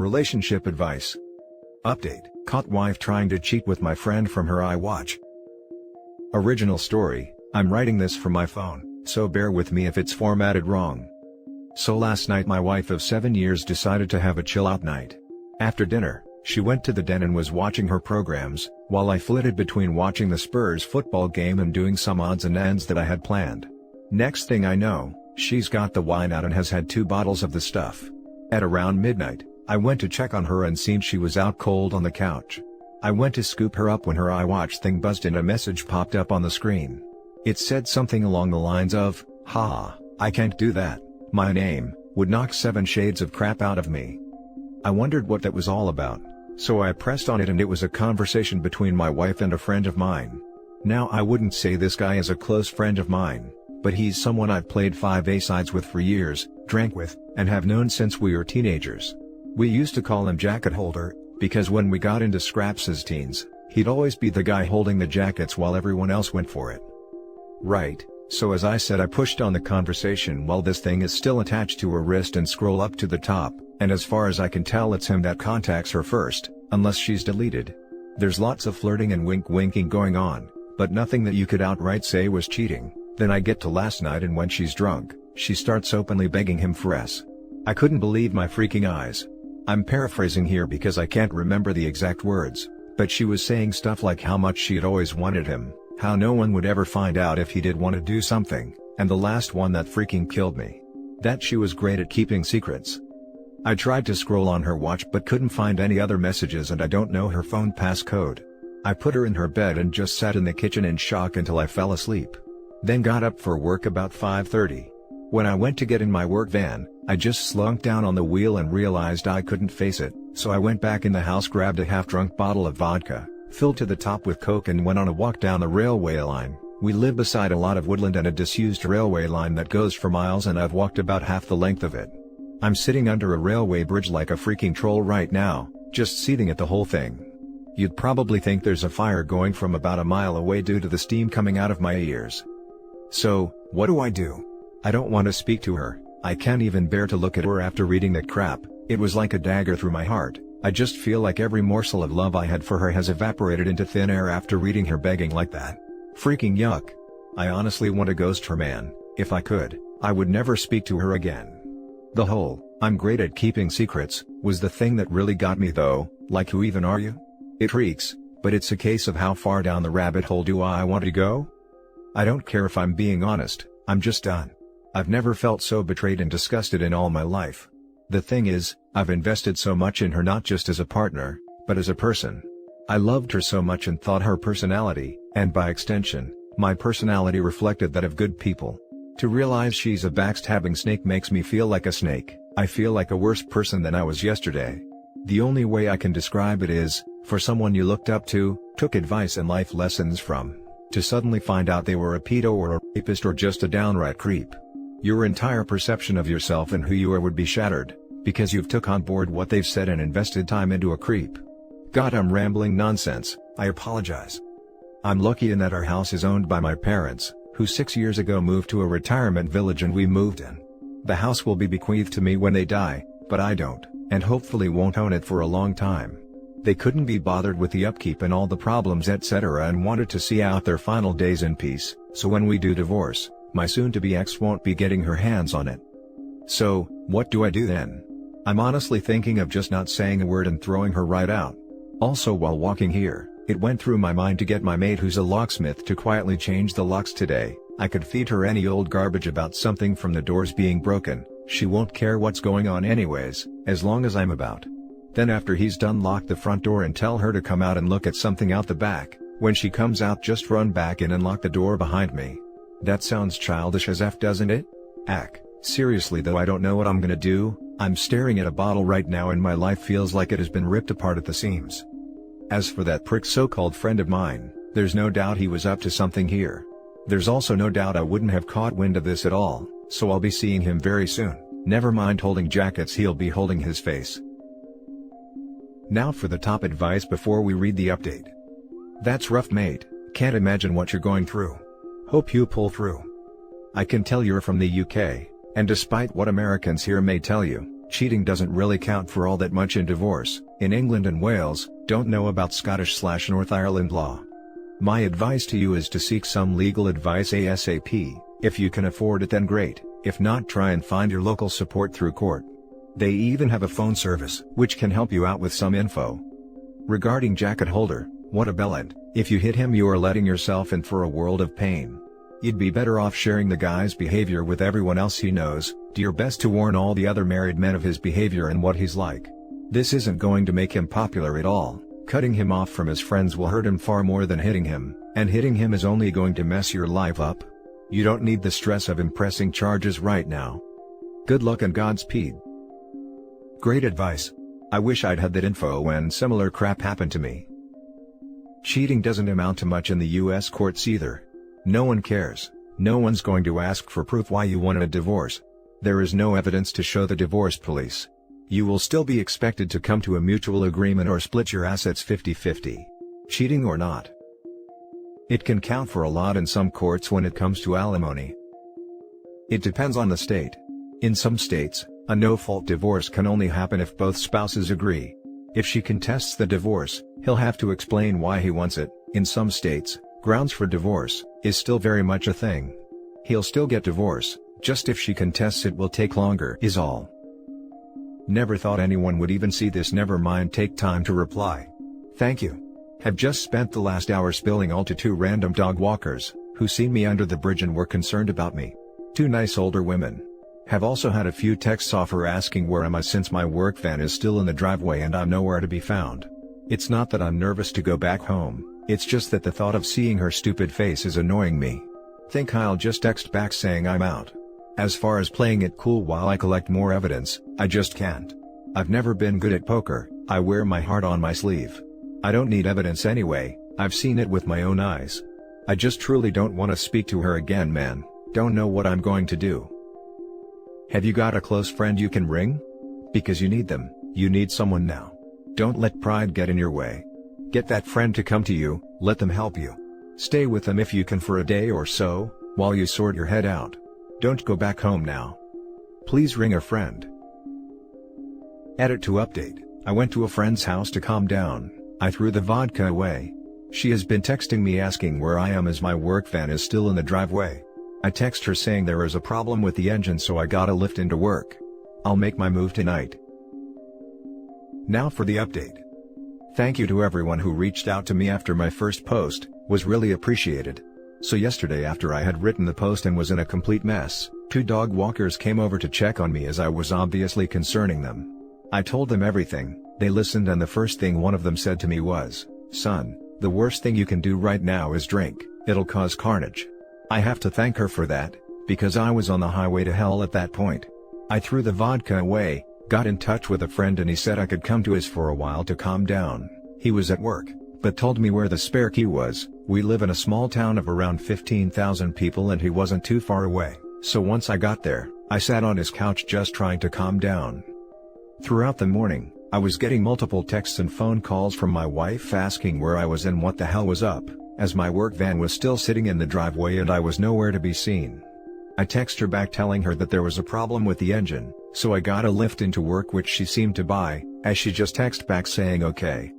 Relationship advice. Update: caught wife trying to cheat with my friend from her iWatch. Original story: I'm writing this from my phone, so bear with me if it's formatted wrong. So last night my wife of 7 years decided to have a chill out night. After dinner, she went to the den and was watching her programs, while I flitted between watching the Spurs football game and doing some odds and ends that I had planned. Next thing I know, she's got the wine out and has had 2 bottles of the stuff. At around midnight, I went to check on her and seen she was out cold on the couch. I went to scoop her up when her iWatch thing buzzed and a message popped up on the screen. It said something along the lines of, "Haha, I can't do that, my name would knock 7 shades of crap out of me." I wondered what that was all about, so I pressed on it and it was a conversation between my wife and a friend of mine. Now I wouldn't say this guy is a close friend of mine, but he's someone I've played 5A-sides with for years, drank with, and have known since we were teenagers. We used to call him Jacket Holder, because when we got into scraps as teens, he'd always be the guy holding the jackets while everyone else went for it. Right, so as I said, I pushed on the conversation while this thing is still attached to her wrist and scroll up to the top, and as far as I can tell it's him that contacts her first, unless she's deleted. There's lots of flirting and wink-winking going on, but nothing that you could outright say was cheating. Then I get to last night and when she's drunk, she starts openly begging him for S. I couldn't believe my freaking eyes. I'm paraphrasing here because I can't remember the exact words, but she was saying stuff like how much she had always wanted him, how no one would ever find out if he did want to do something, and the last one that freaking killed me: that she was great at keeping secrets. I tried to scroll on her watch but couldn't find any other messages and I don't know her phone passcode. I put her in her bed and just sat in the kitchen in shock until I fell asleep. Then got up for work about 5:30. When I went to get in my work van, I just slunked down on the wheel and realized I couldn't face it, so I went back in the house, grabbed a half-drunk bottle of vodka, filled to the top with Coke and went on a walk down the railway line. We live beside a lot of woodland and a disused railway line that goes for miles and I've walked about half the length of it. I'm sitting under a railway bridge like a freaking troll right now, just seething at the whole thing. You'd probably think there's a fire going from about a mile away due to the steam coming out of my ears. So, what do? I don't want to speak to her, I can't even bear to look at her after reading that crap. It was like a dagger through my heart. I just feel like every morsel of love I had for her has evaporated into thin air after reading her begging like that. Freaking yuck. I honestly want to ghost her, man. If I could, I would never speak to her again. The whole, "I'm great at keeping secrets," was the thing that really got me though. Like, who even are you? It reeks, but it's a case of how far down the rabbit hole do I want to go? I don't care if I'm being honest, I'm just done. I've never felt so betrayed and disgusted in all my life. The thing is, I've invested so much in her, not just as a partner, but as a person. I loved her so much and thought her personality, and by extension, my personality, reflected that of good people. To realize she's a backstabbing snake makes me feel like a snake. I feel like a worse person than I was yesterday. The only way I can describe it is, for someone you looked up to, took advice and life lessons from, to suddenly find out they were a pedo or a rapist or just a downright creep. Your entire perception of yourself and who you are would be shattered, because you've took on board what they've said and invested time into a creep. God, I'm rambling nonsense, I apologize. I'm lucky in that our house is owned by my parents, who 6 years ago moved to a retirement village and we moved in. The house will be bequeathed to me when they die, but I don't, and hopefully won't own it for a long time. They couldn't be bothered with the upkeep and all the problems etc. and wanted to see out their final days in peace, so when we do divorce, my soon-to-be ex won't be getting her hands on it. So, what do I do then? I'm honestly thinking of just not saying a word and throwing her right out. Also, while walking here, it went through my mind to get my maid, who's a locksmith, to quietly change the locks today. I could feed her any old garbage about something from the doors being broken, she won't care what's going on anyways, as long as I'm about. Then after he's done, lock the front door and tell her to come out and look at something out the back. When she comes out, just run back in and lock the door behind me. That sounds childish as F, doesn't it? Ack, seriously though, I don't know what I'm gonna do. I'm staring at a bottle right now and my life feels like it has been ripped apart at the seams. As for that prick so-called friend of mine, there's no doubt he was up to something here. There's also no doubt I wouldn't have caught wind of this at all, so I'll be seeing him very soon. Never mind holding jackets, he'll be holding his face. Now for the top advice before we read the update. That's rough, mate. Can't imagine what you're going through. Hope you pull through. I can tell you're from the UK, and despite what Americans here may tell you, Cheating doesn't really count for all that much in divorce. In England and Wales, don't know about Scottish/North Ireland law. My advice to you is to seek some legal advice ASAP. If you can afford it, then great. If not, try and find your local support through court. They even have a phone service which can help you out with some info. Regarding jacket holder, what a bellend. If you hit him, you are letting yourself in for a world of pain. You'd be better off sharing the guy's behavior with everyone else he knows. Do your best to warn all the other married men of his behavior and what he's like. This isn't going to make him popular at all. Cutting him off from his friends will hurt him far more than hitting him, and hitting him is only going to mess your life up. You don't need the stress of impressing charges right now. Good luck and Godspeed. Great advice. I wish I'd had that info when similar crap happened to me. Cheating doesn't amount to much in the US courts either. No one cares. No one's going to ask for proof why you wanted a divorce. There is no evidence to show the divorce police. You will still be expected to come to a mutual agreement or split your assets 50-50. Cheating or not. It can count for a lot in some courts when it comes to alimony. It depends on the state. In some states, a no-fault divorce can only happen if both spouses agree. If she contests the divorce, he'll have to explain why he wants it. In some states, grounds for divorce is still very much a thing. He'll still get divorce, just if she contests it will take longer is all. Never thought anyone would even see this. Never mind, take time to reply. Thank you. Have just spent the last hour spilling all to 2 random dog walkers, who seen me under the bridge and were concerned about me. 2 nice older women. Have also had a few texts off her asking where am I since my work van is still in the driveway and I'm nowhere to be found. It's not that I'm nervous to go back home, it's just that the thought of seeing her stupid face is annoying me. Think I'll just text back saying I'm out. As far as playing it cool while I collect more evidence, I just can't. I've never been good at poker, I wear my heart on my sleeve. I don't need evidence anyway, I've seen it with my own eyes. I just truly don't want to speak to her again, man. Don't know what I'm going to do. Have you got a close friend you can ring? Because you need them, you need someone now. Don't let pride get in your way. Get that friend to come to you, let them help you. Stay with them if you can for a day or so, while you sort your head out. Don't go back home now. Please ring a friend. Edit to update. I went to a friend's house to calm down. I threw the vodka away. She has been texting me asking where I am as my work van is still in the driveway. I text her saying there is a problem with the engine, so I gotta lift into work. I'll make my move tonight. Now for the update. Thank you to everyone who reached out to me after my first post, was really appreciated. So yesterday after I had written the post and was in a complete mess, 2 dog walkers came over to check on me as I was obviously concerning them. I told them everything, they listened, and the first thing one of them said to me was, "Son, the worst thing you can do right now is drink, it'll cause carnage." I have to thank her for that, because I was on the highway to hell at that point. I threw the vodka away, got in touch with a friend, and he said I could come to his for a while to calm down. He was at work, but told me where the spare key was. We live in a small town of around 15,000 people and he wasn't too far away, so once I got there, I sat on his couch just trying to calm down. Throughout the morning, I was getting multiple texts and phone calls from my wife asking where I was and what the hell was up, as my work van was still sitting in the driveway and I was nowhere to be seen. I text her back telling her that there was a problem with the engine, so I got a lift into work, which she seemed to buy, as she just texted back saying okay.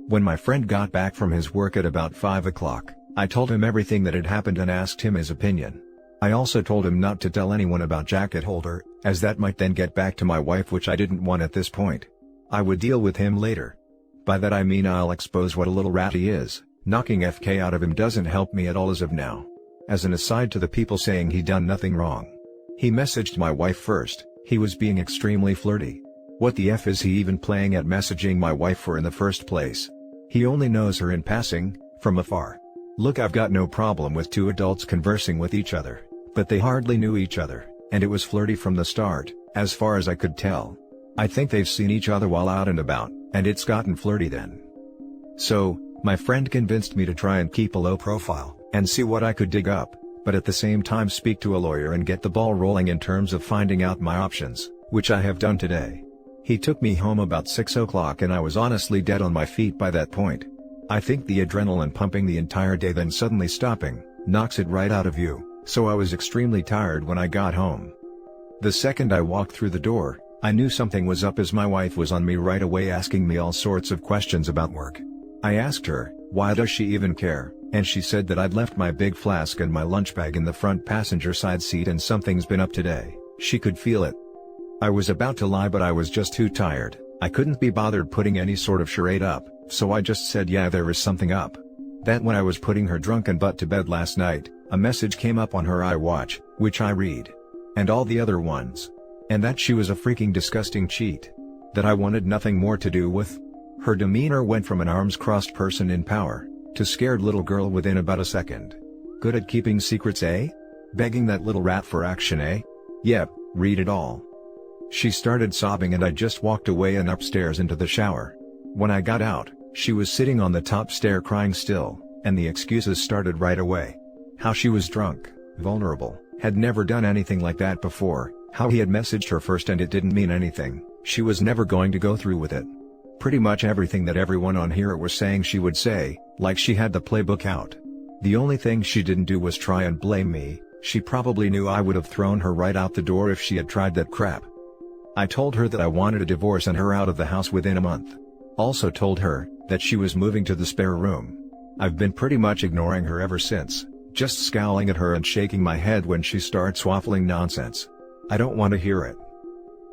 When my friend got back from his work at about 5 o'clock, I told him everything that had happened and asked him his opinion. I also told him not to tell anyone about jacket holder, as that might then get back to my wife, which I didn't want at this point. I would deal with him later. By that I mean I'll expose what a little rat he is. Knocking FK out of him doesn't help me at all as of now. As an aside to the people saying he done nothing wrong. He messaged my wife first, he was being extremely flirty. What the F is he even playing at messaging my wife for in the first place? He only knows her in passing, from afar. Look, I've got no problem with 2 adults conversing with each other, but they hardly knew each other, and it was flirty from the start, as far as I could tell. I think they've seen each other while out and about, and it's gotten flirty then. So, my friend convinced me to try and keep a low profile, and see what I could dig up, but at the same time speak to a lawyer and get the ball rolling in terms of finding out my options, which I have done today. He took me home about 6 o'clock and I was honestly dead on my feet by that point. I think the adrenaline pumping the entire day then suddenly stopping, knocks it right out of you, so I was extremely tired when I got home. The second I walked through the door, I knew something was up as my wife was on me right away asking me all sorts of questions about work. I asked her, why does she even care, and she said that I'd left my big flask and my lunch bag in the front passenger side seat and something's been up today. She could feel it. I was about to lie, but I was just too tired. I couldn't be bothered putting any sort of charade up, so I just said yeah, there is something up. That when I was putting her drunken butt to bed last night, a message came up on her iWatch, which I read. And all the other ones. And that she was a freaking disgusting cheat. That I wanted nothing more to do with. Her demeanor went from an arms-crossed person in power, to scared little girl within about a second. Good at keeping secrets, eh? Begging that little rat for action, eh? Yep, read it all. She started sobbing and I just walked away and upstairs into the shower. When I got out, she was sitting on the top stair crying still, and the excuses started right away. How she was drunk, vulnerable, had never done anything like that before, how he had messaged her first and it didn't mean anything, she was never going to go through with it. Pretty much everything that everyone on here was saying she would say, like she had the playbook out. The only thing she didn't do was try and blame me. She probably knew I would have thrown her right out the door if she had tried that crap. I told her that I wanted a divorce and her out of the house within a month. Also told her that she was moving to the spare room. I've been pretty much ignoring her ever since, just scowling at her and shaking my head when she starts waffling nonsense. I don't want to hear it.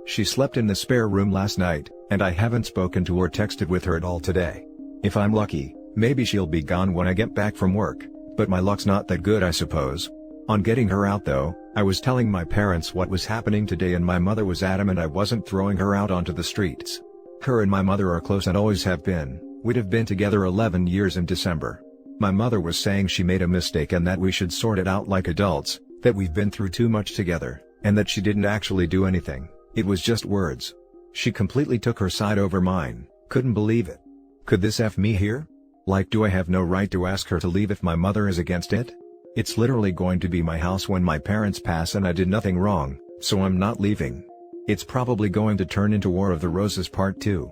She slept in the spare room last night, and I haven't spoken to or texted with her at all today. If I'm lucky, maybe she'll be gone when I get back from work, but my luck's not that good, I suppose. On getting her out though, I was telling my parents what was happening today and my mother was adamant I wasn't throwing her out onto the streets. Her and my mother are close and always have been. We'd have been together 11 years in December. My mother was saying she made a mistake and that we should sort it out like adults, that we've been through too much together, and that she didn't actually do anything, it was just words. She completely took her side over mine, couldn't believe it. Could this F me here? Like, do I have no right to ask her to leave if my mother is against it? It's literally going to be my house when my parents pass and I did nothing wrong, so I'm not leaving. It's probably going to turn into War of the Roses Part 2.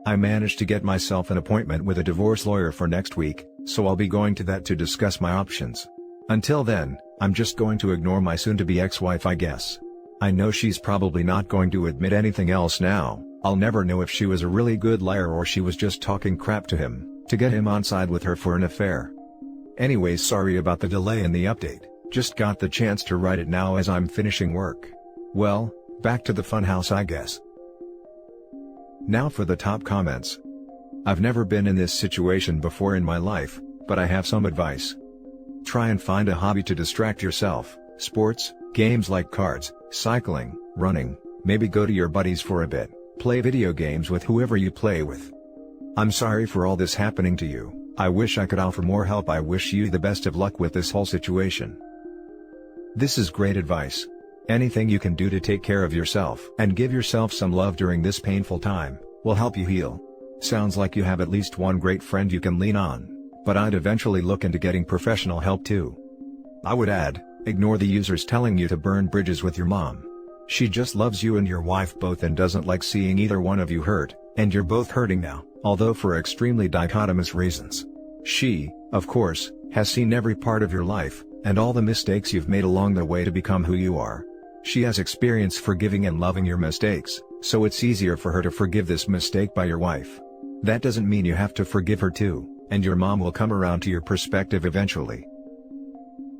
I managed to get myself an appointment with a divorce lawyer for next week, so I'll be going to that to discuss my options. Until then, I'm just going to ignore my soon-to-be ex-wife, I guess. I know she's probably not going to admit anything else now. I'll never know if she was a really good liar or she was just talking crap to him, to get him on side with her for an affair. Anyways, sorry about the delay in the update, just got the chance to write it now as I'm finishing work. Well, back to the funhouse I guess. Now for the top comments. I've never been in this situation before in my life, but I have some advice. Try and find a hobby to distract yourself, sports, games like cards, cycling, running, maybe go to your buddies for a bit, play video games with whoever you play with. I'm sorry for all this happening to you. I wish I could offer more help. I wish you the best of luck with this whole situation. This is great advice. Anything you can do to take care of yourself and give yourself some love during this painful time will help you heal. Sounds like you have at least one great friend you can lean on, but I'd eventually look into getting professional help too. I would add, ignore the users telling you to burn bridges with your mom. She just loves you and your wife both and doesn't like seeing either one of you hurt, and you're both hurting now, although for extremely dichotomous reasons. She, of course, has seen every part of your life, and all the mistakes you've made along the way to become who you are. She has experience forgiving and loving your mistakes, so it's easier for her to forgive this mistake by your wife. That doesn't mean you have to forgive her too, and your mom will come around to your perspective eventually.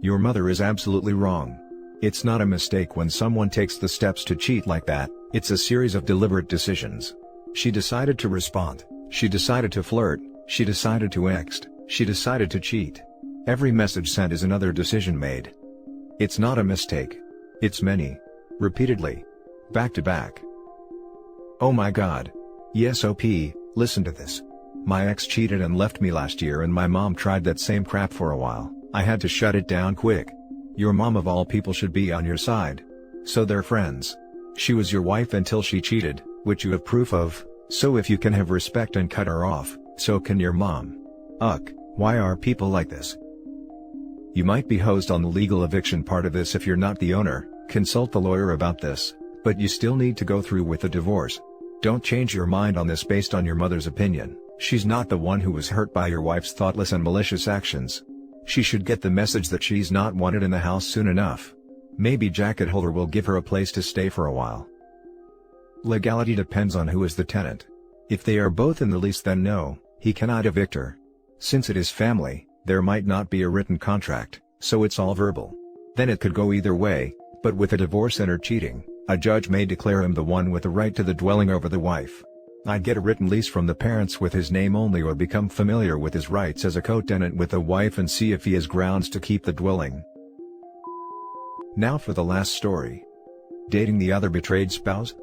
Your mother is absolutely wrong. It's not a mistake when someone takes the steps to cheat like that, it's a series of deliberate decisions. She decided to respond, she decided to flirt, she decided to text, she decided to cheat. Every message sent is another decision made. It's not a mistake. It's many. Repeatedly. Back to back. Oh my god. Yes, OP, listen to this. My ex cheated and left me last year and my mom tried that same crap for a while. I had to shut it down quick. Your mom of all people should be on your side. So they're friends. She was your wife until she cheated, which you have proof of, so if you can have respect and cut her off, so can your mom. Ugh, why are people like this? You might be hosed on the legal eviction part of this if you're not the owner, consult the lawyer about this, but you still need to go through with the divorce. Don't change your mind on this based on your mother's opinion. She's not the one who was hurt by your wife's thoughtless and malicious actions. She should get the message that she's not wanted in the house soon enough. Maybe jacket holder will give her a place to stay for a while. Legality depends on who is the tenant. If they are both in the lease, then no, he cannot evict her. Since it is family, there might not be a written contract, so it's all verbal. Then it could go either way, but with a divorce and her cheating, a judge may declare him the one with the right to the dwelling over the wife. I'd get a written lease from the parents with his name only, or become familiar with his rights as a co-tenant with the wife and see if he has grounds to keep the dwelling. Now for the last story. Dating the other betrayed spouse?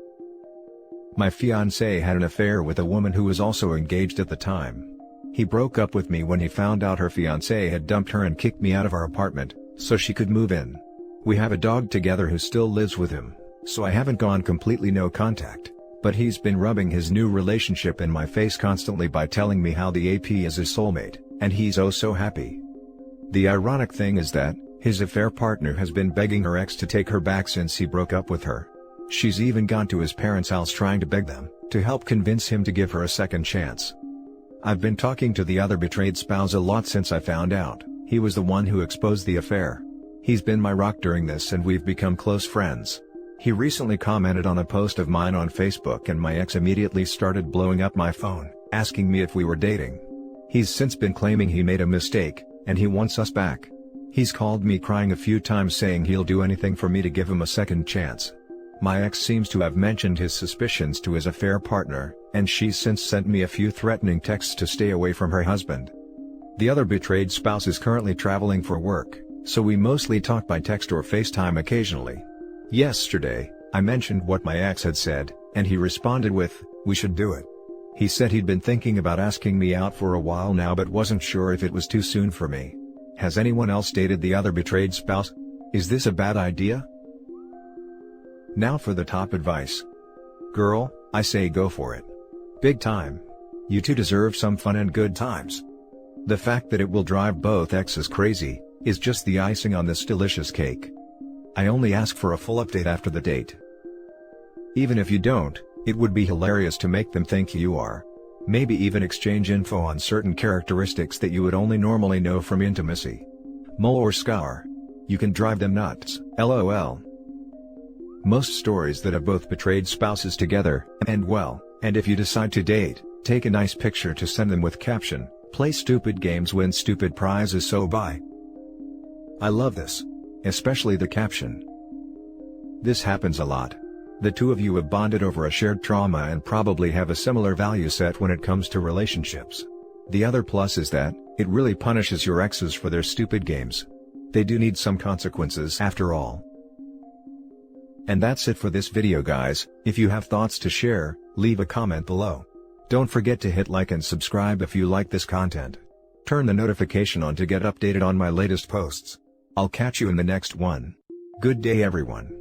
My fiancé had an affair with a woman who was also engaged at the time. He broke up with me when he found out her fiancé had dumped her and kicked me out of our apartment, so she could move in. We have a dog together who still lives with him, so I haven't gone completely no contact, but he's been rubbing his new relationship in my face constantly by telling me how the AP is his soulmate, and he's oh so happy. The ironic thing is that his affair partner has been begging her ex to take her back since he broke up with her. She's even gone to his parents' house trying to beg them to help convince him to give her a second chance. I've been talking to the other betrayed spouse a lot since I found out he was the one who exposed the affair. He's been my rock during this and we've become close friends. He recently commented on a post of mine on Facebook and my ex immediately started blowing up my phone, asking me if we were dating. He's since been claiming he made a mistake, and he wants us back. He's called me crying a few times saying he'll do anything for me to give him a second chance. My ex seems to have mentioned his suspicions to his affair partner, and she's since sent me a few threatening texts to stay away from her husband. The other betrayed spouse is currently traveling for work, so we mostly talk by text or FaceTime occasionally. Yesterday, I mentioned what my ex had said, and he responded with, "We should do it." He said he'd been thinking about asking me out for a while now but wasn't sure if it was too soon for me. Has anyone else dated the other betrayed spouse? Is this a bad idea? Now for the top advice. Girl, I say go for it. Big time. You two deserve some fun and good times. The fact that it will drive both exes crazy is just the icing on this delicious cake. I only ask for a full update after the date. Even if you don't, it would be hilarious to make them think you are. Maybe even exchange info on certain characteristics that you would only normally know from intimacy. Mull or scour. You can drive them nuts, LOL. Most stories that have both betrayed spouses together end well, and if you decide to date, take a nice picture to send them with caption, "Play stupid games, win stupid prizes, so bye." I love this. Especially the caption. This happens a lot. The two of you have bonded over a shared trauma and probably have a similar value set when it comes to relationships. The other plus is that it really punishes your exes for their stupid games. They do need some consequences after all. And that's it for this video, guys. If you have thoughts to share, leave a comment below. Don't forget to hit like and subscribe if you like this content. Turn the notification on to get updated on my latest posts. I'll catch you in the next one. Good day, everyone.